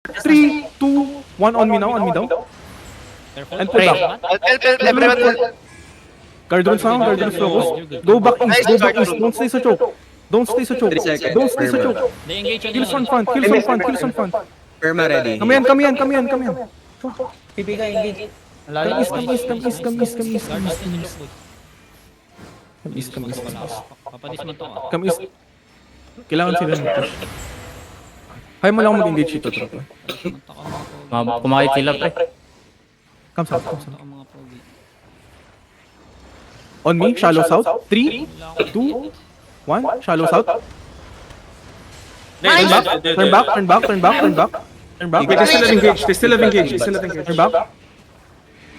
3, 2, 1 on me now, on me down. And pull back. Help, everyone. Guardians now, Guardians focus. Go back east, go back east. Don't stay sa choke. Don't stay sa choke. 3 seconds. Don't stay sa choke. They engage on Kills on front, kills on front, kills on front. Perma ready. Kami yan. Pipika, engage. Come east, come east, come east, come east, come east. Guard us in the foot. Come east, come east. Papadis man to ah. Come east. Kailangan sila mag-push. Kaya mo lang mag-engage ito, tropa. Kumakit sila, pre. Come south, come south. Ang mga pogi. On me, shallow south. 3, 2, 1, shallow south. Turn back, turn back, turn back, turn back, turn back. Turn back. They still have engaged. They still have engaged. Turn back.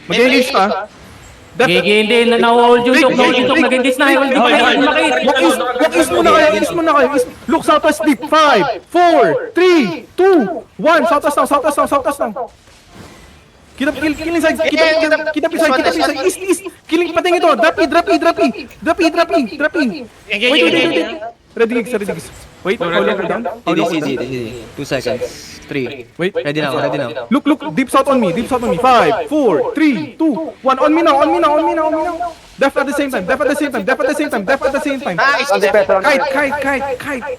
Mag-engage ka. Gigi, hindi. Na-hold yung choke. Nag-engage na. Hold yung makit. Walk east muna kayo, east muna kayo. Look, southwest deep. 5, 4, 3, 2, 1. Southwest now, southwest now, southwest now. Kill inside, kita inside, east. Killing pating ito. Drop E. Wait. Ready gigs. Wait, how long are down? DCD. 2 seconds. 3. Wait. Ready now. Look, deep south on me. 5, 4, 3, 2, 1. On me now. Def at the same time.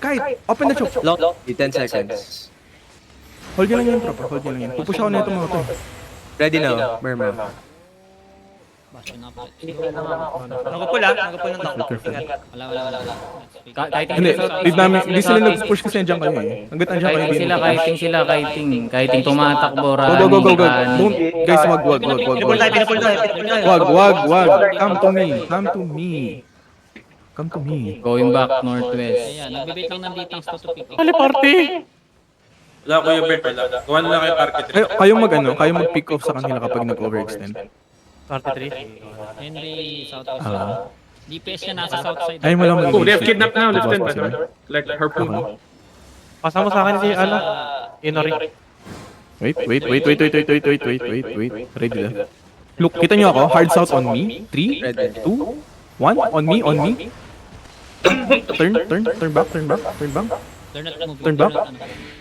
Kite. Open the choke. Long. 10 seconds. Hold nyo lang yan, tropa. Pupush ako na ito mga to. Ready now. Merma. Basyo na pa. Nagupul ng takbo. Wala. Kahit Hindi, hindi sila nag-push kasi nandiyan kayo eh. Hanggat nandiyan kayo. Kiting sila. Kiting tumatakbo. Go. Don't, guys, wag. Come to me. Going back northwest. Ayan, nagbibait lang ng litang to pick. Wala, Kuya Bert. Gawa na lang kayo parket. Kayong mag-pick off sa kanila kapag nag-overextend. Henry, southwest. DPS niya nasa south side. Ayaw mo lang mag-engage. Oh, they have kidnapped now, left hand. Sila. Like harpoon. Pasama sa akin si Inori. Wait. Ready na. Look, kita nyo ako. Hard south on me. 3, 2, 1. On me. Turn back. They're not moving. Turn back.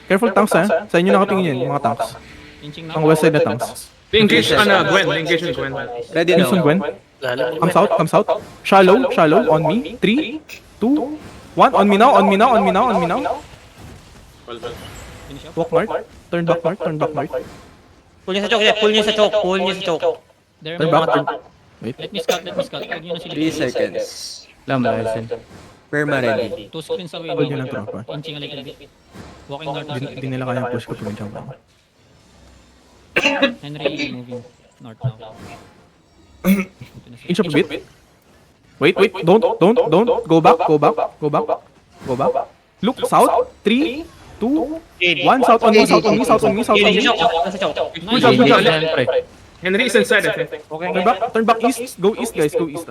Careful tanks ha. Sa inyo nakatingin yan, mga tanks. Inching na. Ang west side na tanks. They engaged on Gwen. Ready Wilson now. Gwen. Come south. Shallow. On me. 3, 2, 1. On me now. Walk north. Turn back north. Pull niya sa choke. They're Turn moving. back. Wait. Let me scout. Huwag nyo na sila. 3 seconds. Lamalasin. Perma ready. 2 screens away. Hold nyo lang, tropa. Inching a little bit. Walking north. Hindi nila kaya push ko pag nandiyan ka. Henry moving north now. Inch up a bit. Wait. Don't. Go back. Look south. 3, 2, 1. South on me. Push up. Siyempre. Henry is inside, I think. Turn back east. Go east, guys. Go east.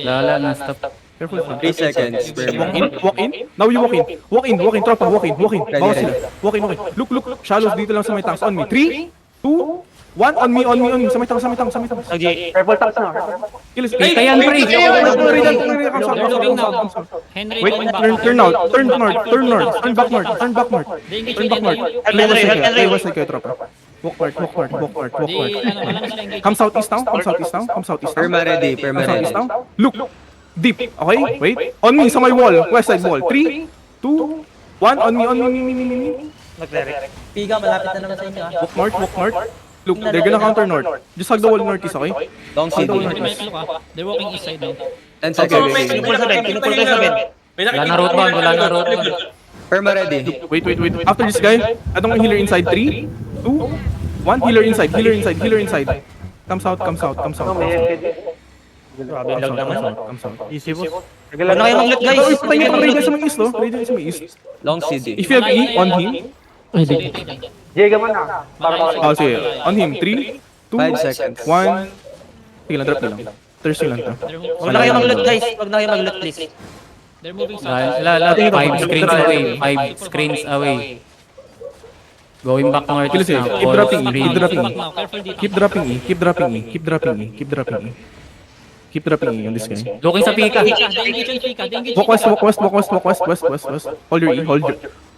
Lala na stop. Careful. 3 seconds. Perma. Walk in. Now you walk in. Tropa. Walk in. Bawas sila. Walk in. Look. Shallows dito lang sa may tanks. On me. 3, 2, 1. On me. Sa may tanks. Kilis. Kaya pre. Henry Wait, going back. turn out. Turn north. Turn back north. They engage Turn back north. Play west side kayo, tropa. Walk north. Wala na sila engage. Come southeast now. Perma ready. Look. Deep. Okay? Wait. On me, sa my wall. West side wall. 3, 2, 1. On me. Piga, malapit na naman sa inyo. Walk north. Look, they're gonna counter north. Just hug the wall northeast, okay? Long CD. They're walking east side now. 10 seconds. Wala na road bond. Perma ready. Wait. After this guy, atong healer inside. 3, 2, 1. Healer inside. Come south. Grabe lang naman. Come south. Easy boss. Ano kayo mag-loot guys? Patay niyo yung Radiant sa mga east, no? Radiant sa mga east. Long CD. If you have E on him, sige. On him. 3, 2, 5 seconds. 1. Sige lang, drop na lang. Thirsty lang to. Huwag na kayo mag-loot guys. Please. They're moving south. Lala, 5 screens away. 5 screens away. Going back north Kilis eh. now. Keep dropping E. Keep dropping. Keep dropping E on this guy. Looking sa pika. They engage on Pika. Walk west. Hold your E.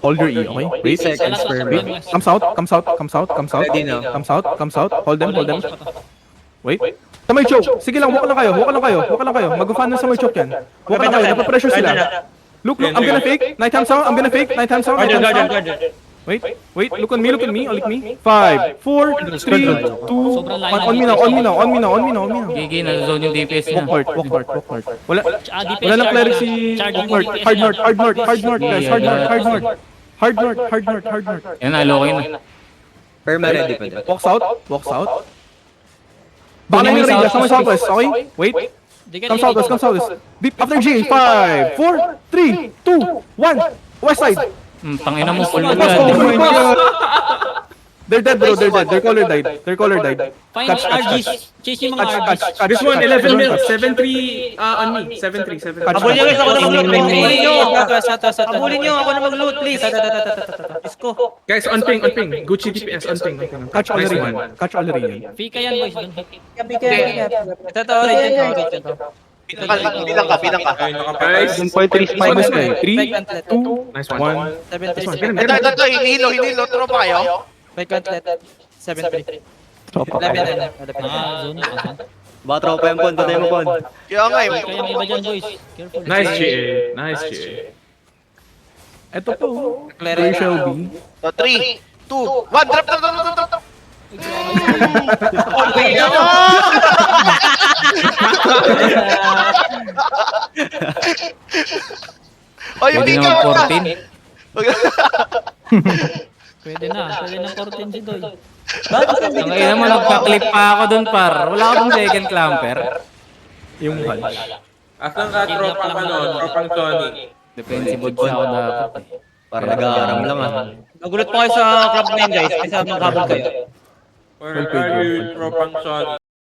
Hold your E, okay? 3 Wait. seconds per Wait. mid. Comes out, comes out, comes out, comes out. Ready now. Comes out, comes out. Hold them, hold them. Wait. Sa may choke. Sige lang, walk lang kayo, walk lang kayo, walk lang kayo. Mag-fan na sa may choke yan. Walk lang kayo, napapressure sila. Look, I'm gonna fake. Night hands out, I'm gonna fake. Night hands out, night hands out. Wait, look on me, look at me. 5, 4, 3, 2, 1. On me now, on me now, on me now, on me now, on me now. Gigi, nasa-zone yung DPS niya. Walk hard. Wala, DPS wala lang charge. cleric si Charge Walk yung hard. DPS Hard niya. north, guys. Hard north. Yan, alokin na. Perma ready pa dyan. Walks out. Baka yung range, sa may southwest, okay? Wait. Come southwest. Deep after G. 5, 4, 3, 2, 1. West side. Tangina mo, full Pass, yan. oh my God. They're dead, bro. They're dead. Their color died. Find Catch. RGs. Chase yung mga RGs. This one, 11 mil. 7-3 on me. 7-3. Catch. Habulin nyo guys, ako na mag-loot. Habulin nyo. Habulin nyo, ako na mag-loot, please. Let's go. Guys, on ping. Gucci DPS, on ping. Catch all Nice rin one. yan. Catch all rin yan. Fika yan boys. Don't hit. Ito, ulit. Bilang ka. Guys, 1.35 is guy. 3, 2, nice one. 1. Ito, hinilo. Tropa kayo. May gauntlet. 7-3. Zone na. Baka tropa yung pon, patay mo pon. Kaya nga Kaya may iba dyan boys. Careful. Nice GA. Ito po. Rachel B. So, 3, 2, 1. Drop. Oh, yung Pwede bika. naman 14. Pwede na 14 si Doy. Tangina mo, nagpa-clip pa ako dun, par. Wala ka bang second clamper? Yung hal. Asan ka tropang Tony? Defensive siya ako dapat. Para nag-aaram lang ah. Magulot po kayo sa club na yun, guys. Kaysa maghabol kayo. Or are you tropang Tony?